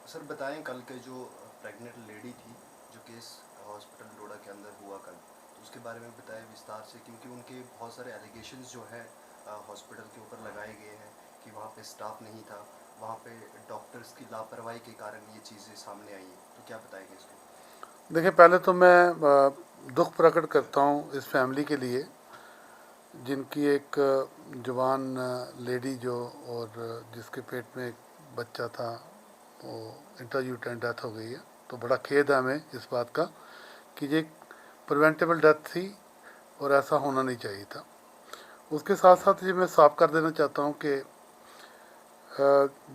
Sir बताएं, कल के जो प्रेग्नेंट लेडी थी जो केस हॉस्पिटल डोडा के अंदर हुआ कल, तो उसके बारे में बताएं विस्तार से, क्योंकि उनके बहुत सारे एलिगेशंस जो है हॉस्पिटल के ऊपर लगाए गए हैं कि वहाँ पे स्टाफ नहीं था, वहाँ पे डॉक्टर्स की लापरवाही के कारण ये चीज़ें सामने आई हैं। तो क्या बताएंगे इसको? देखिए, पहले तो मैं दुख प्रकट करता हूँ इस फैमिली के लिए जिनकी एक जवान लेडी जो और जिसके पेट में एक बच्चा था वो इंट्रायूटेरिन डेथ हो गई है। तो बड़ा खेद है हमें इस बात का कि ये प्रिवेंटेबल डेथ थी और ऐसा होना नहीं चाहिए था। उसके साथ साथ ये मैं साफ कर देना चाहता हूँ कि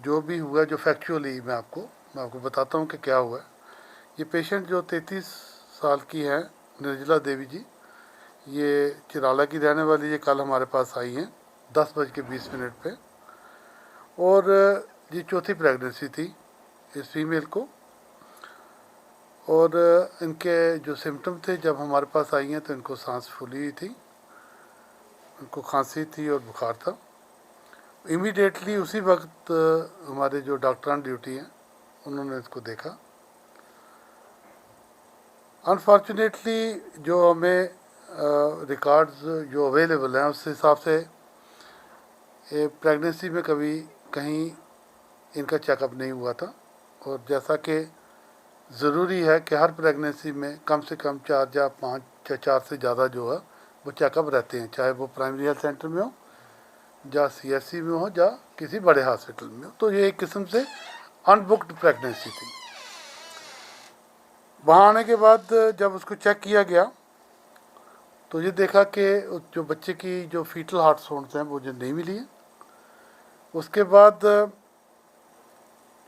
जो भी हुआ, जो फैक्चुअली मैं आपको बताता हूँ कि क्या हुआ है। ये पेशेंट जो 33 साल की है, निर्जला देवी जी, ये चिराला की रहने वाली, ये कल हमारे पास आई हैं 10:20 पे। और ये चौथी प्रेगनेंसी थी इस फीमेल को। और इनके जो सिम्टम थे जब हमारे पास आई हैं तो इनको सांस फूली हुई थी, इनको खांसी थी और बुखार था। इमीडिएटली उसी वक्त हमारे जो डॉक्टर ऑन ड्यूटी हैं उन्होंने इसको देखा। अनफॉर्चुनेटली जो हमें रिकॉर्ड्स जो अवेलेबल हैं उस हिसाब से प्रेगनेंसी में कभी कहीं इनका चेकअप नहीं हुआ था। और जैसा कि ज़रूरी है कि हर प्रेगनेंसी में कम से कम 4 या 5 या 4 से ज़्यादा जो है वो चेकअप रहते हैं, चाहे वो प्राइमरी हेल्थ सेंटर में हो या CSC में हो या किसी बड़े हॉस्पिटल में हो। तो ये एक किस्म से अनबुक्ड प्रेगनेंसी थी। वहाँ आने के बाद जब उसको चेक किया गया तो ये देखा कि जो बच्चे की जो फीटल हार्ट साउंड्स हैं वो जो नहीं मिली है। उसके बाद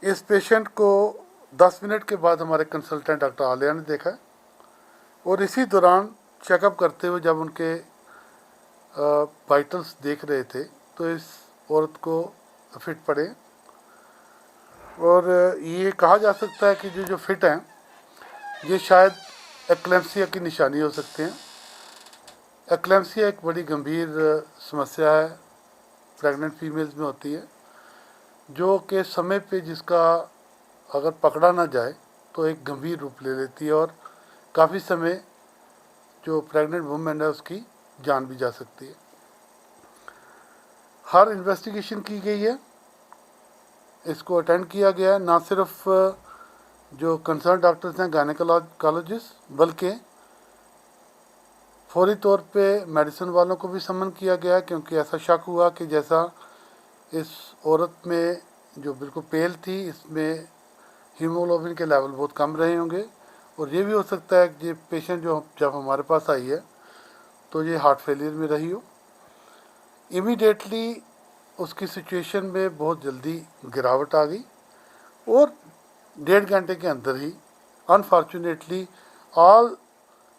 इस पेशेंट को 10 मिनट के बाद हमारे कंसल्टेंट डॉक्टर आलिया ने देखा है। और इसी दौरान चेकअप करते हुए जब उनके वाइटल्स देख रहे थे तो इस औरत को फिट पड़े। और ये कहा जा सकता है कि जो फिट हैं ये शायद एक्लेम्सिया की निशानी हो सकते हैं। एक्लेम्सिया एक बड़ी गंभीर समस्या है, प्रेग्नेंट फीमेल्स में होती है, जो कि समय पे जिसका अगर पकड़ा ना जाए तो एक गंभीर रूप ले लेती है और काफ़ी समय जो प्रेग्नेंट वुमेन है उसकी जान भी जा सकती है। हर इन्वेस्टिगेशन की गई है, इसको अटेंड किया गया है। ना सिर्फ जो कंसर्न डॉक्टर्स हैं गायनेकोलॉजिस्ट, बल्कि फौरी तौर पे मेडिसिन वालों को भी समन किया गया है, क्योंकि ऐसा शक हुआ कि जैसा इस औरत में जो बिल्कुल पेल थी इसमें हीमोग्लोबिन के लेवल बहुत कम रहे होंगे। और ये भी हो सकता है कि ये पेशेंट जो जब हमारे पास आई है तो ये हार्ट फेलियर में रही हो। इमीडिएटली उसकी सिचुएशन में बहुत जल्दी गिरावट आ गई और 1.5 घंटे के अंदर ही अनफॉर्चुनेटली ऑल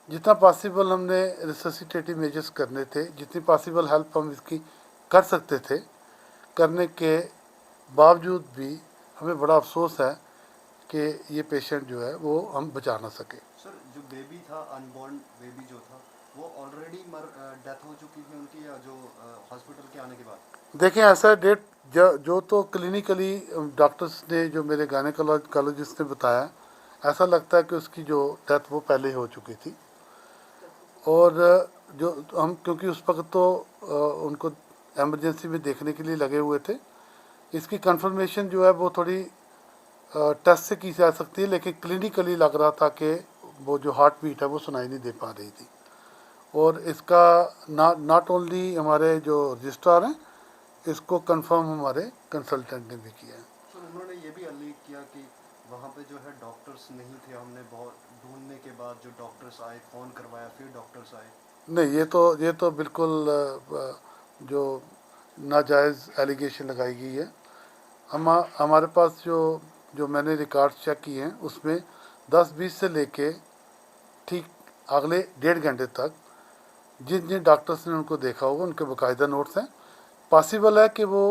जितना पॉसिबल हमने रिससिटेटिव मेजर्स करने थे, जितनी पॉसिबल हेल्प हम इसकी कर सकते थे, करने के बावजूद भी हमें बड़ा अफसोस है कि ये पेशेंट जो है वो हम बचा ना सके। सर जो बेबी था, अनबॉर्न बेबी जो था, वो ऑलरेडी डेथ हो चुकी थी उनकी, या जो हॉस्पिटल के आने के बाद? देखें, ऐसा डेट जो तो क्लिनिकली डॉक्टर्स ने, जो मेरे गायनेकोलॉजिस्ट ने बताया, ऐसा लगता है कि उसकी जो डेथ वो पहले हो चुकी थी। और जो हम क्योंकि उस वक्त तो उनको एमरजेंसी में देखने के लिए लगे हुए थे, इसकी कंफर्मेशन जो है वो थोड़ी टेस्ट से की जा सकती है, लेकिन क्लिनिकली लग रहा था कि वो जो हार्ट बीट है वो सुनाई नहीं दे पा रही थी। और इसका नॉट ओनली हमारे जो रजिस्ट्रार हैं, इसको कंफर्म हमारे कंसल्टेंट ने भी किया है। सर उन्होंने ये भी उल्लेख किया कि वहाँ पे जो है डॉक्टर्स नहीं थे, हमने बहुत ढूंढने के बाद जो डॉक्टर्स आए, फ़ोन करवाया, फिर डॉक्टर्स आए। नहीं, ये तो बिल्कुल जो नाजायज़ एलिगेशन लगाई गई है। हमारे पास जो मैंने रिकॉर्ड चेक किए हैं उसमें 10-20 से लेके ठीक अगले 1.5 घंटे तक जिन जिन डॉक्टर्स ने उनको देखा होगा उनके बाकायदा नोट्स हैं। पॉसिबल है कि वो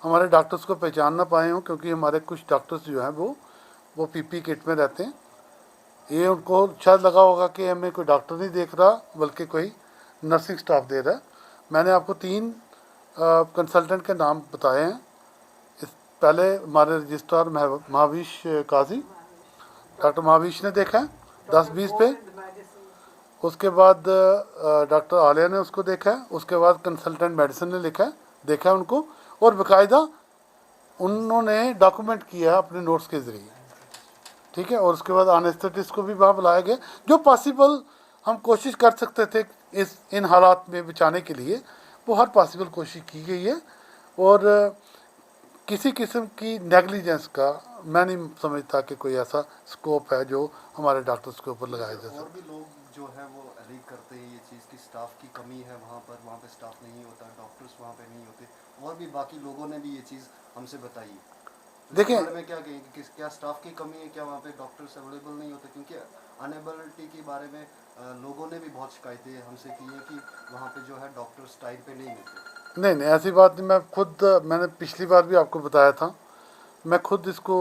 हमारे डॉक्टर्स को पहचान ना पाए हों, क्योंकि हमारे कुछ डॉक्टर्स जो हैं वो PP किट में रहते हैं। ये उनको शायद लगा होगा कि हमें कोई डॉक्टर नहीं देख रहा बल्कि कोई नर्सिंग स्टाफ दे रहा है। मैंने आपको 3 कंसल्टेंट के नाम बताए हैं। इस पहले हमारे रजिस्ट्रार महावीश काजी, डॉक्टर महावीश ने देखा है 10-20 पे। उसके बाद डॉक्टर आलिया ने उसको देखा है। उसके बाद कंसल्टेंट मेडिसिन ने देखा है उनको, और बाकायदा उन्होंने डॉक्यूमेंट किया है अपने नोट्स के ज़रिए, ठीक है। और उसके बाद एनेस्थेटिस्ट को भी वहाँ बुलाया गया। जो पॉसिबल हम कोशिश कर सकते थे इन हालात में बचाने के लिए, वो हर पॉसिबल कोशिश की गई है। और किसी किस्म की नेगलिजेंस का मैं नहीं समझता कि कोई ऐसा स्कोप है जो हमारे डॉक्टर्स के ऊपर लगाया जा सकता। और भी लोग जो है वो एलिग करते हैं ये चीज़ की स्टाफ की कमी है वहाँ पे स्टाफ नहीं होता, डॉक्टर्स वहाँ पे नहीं होते, और भी बाकी लोगों ने भी ये चीज़ हमसे बताई है। तो देखें, इसके बारे में क्या कहेंगे कि क्या स्टाफ की कमी है, क्या वहाँ पे डॉक्टर्स अवेलेबल नहीं होते? क्योंकि अनेबिलिटी के बारे में लोगों ने भी बहुत शिकायतें हमसे की है कि वहाँ पे जो है डॉक्टर्स टाइम पे नहीं मिलते। नहीं ऐसी बात नहीं। मैंने पिछली बार भी आपको बताया था, मैं खुद इसको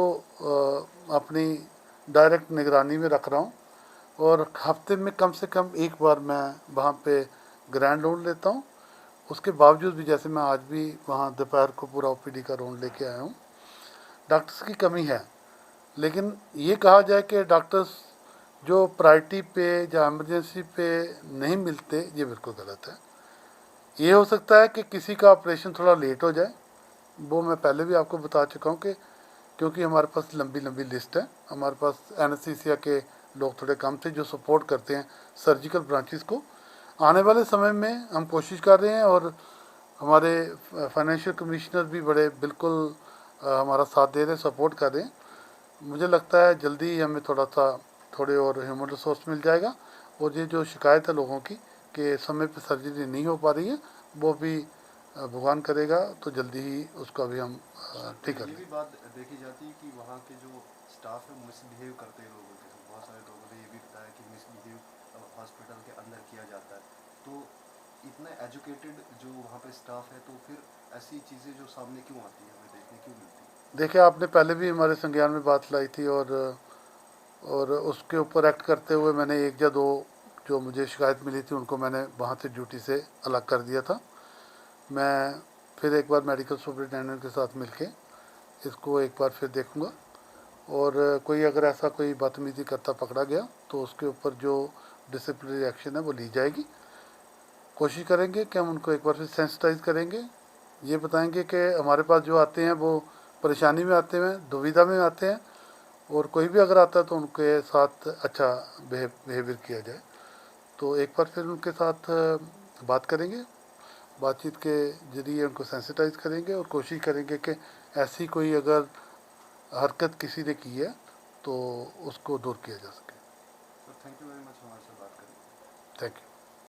अपनी डायरेक्ट निगरानी में रख रहा हूँ। और हफ्ते में कम से कम एक बार मैं वहाँ पे ग्रैंड राउंड लेता हूँ। उसके बावजूद भी, जैसे मैं आज भी वहाँ दोपहर को पूरा ओपीडी का राउंड लेके आया हूँ, डॉक्टर्स की कमी है। लेकिन ये कहा जाए कि डॉक्टर्स जो प्रायोरिटी पे या इमरजेंसी पे नहीं मिलते, ये बिल्कुल गलत है। ये हो सकता है कि किसी का ऑपरेशन थोड़ा लेट हो जाए, वो मैं पहले भी आपको बता चुका हूँ कि क्योंकि हमारे पास लंबी लंबी लिस्ट है, हमारे पास एनेस्थीसिया के लोग थोड़े कम थे जो सपोर्ट करते हैं सर्जिकल ब्रांचेस को। आने वाले समय में हम कोशिश कर रहे हैं, और हमारे फाइनेंशियल कमिश्नर भी बड़े बिल्कुल हमारा साथ दे रहे हैं, सपोर्ट कर रहे हैं। मुझे लगता है जल्दी ही हमें थोड़े और ह्यूमन रिसोर्स मिल जाएगा। और ये जो शिकायत है लोगों की कि समय पर सर्जरी नहीं हो पा रही है, वो भी भगवान करेगा तो जल्दी ही उसका भी हम ठीक कर ये लें। भी बात देखी जाती है कि वहाँ के जो स्टाफ है मिसबिहेव करते हैं लोगों के साथ। बहुत सारे लोगों ने ये भी बताया कि मिसबिहेव हॉस्पिटल के अंदर किया जाता है। तो इतना एजुकेटेड जो वहाँ पे स्टाफ है, तो फिर ऐसी चीज़ें जो सामने क्यों आती है, हमें देखने क्यों मिलती है? देखिए, आपने पहले भी हमारे संज्ञान में बात लाई थी, और उसके ऊपर एक्ट करते हुए मैंने 1 या 2 जो मुझे शिकायत मिली थी उनको मैंने वहाँ से ड्यूटी से अलग कर दिया था। मैं फिर एक बार मेडिकल सुपरिटेंडेंट के साथ मिलके इसको एक बार फिर देखूँगा, और कोई अगर ऐसा कोई बदतमीज़ी करता पकड़ा गया तो उसके ऊपर जो डिसिप्लिनरी एक्शन है वो ली जाएगी। कोशिश करेंगे कि हम उनको एक बार फिर सेंसिटाइज करेंगे, ये बताएंगे कि हमारे पास जो आते हैं वो परेशानी में आते हैं, दुविधा में आते हैं, और कोई भी अगर आता है तो उनके साथ अच्छा बिहेवियर किया जाए। तो एक बार फिर उनके साथ बात करेंगे, बातचीत के ज़रिए उनको सेंसिटाइज करेंगे, और कोशिश करेंगे कि ऐसी कोई अगर हरकत किसी ने की है तो उसको दूर किया जा सके। Sir thank you very much हमारे साथ बात करने के लिए। Thank you.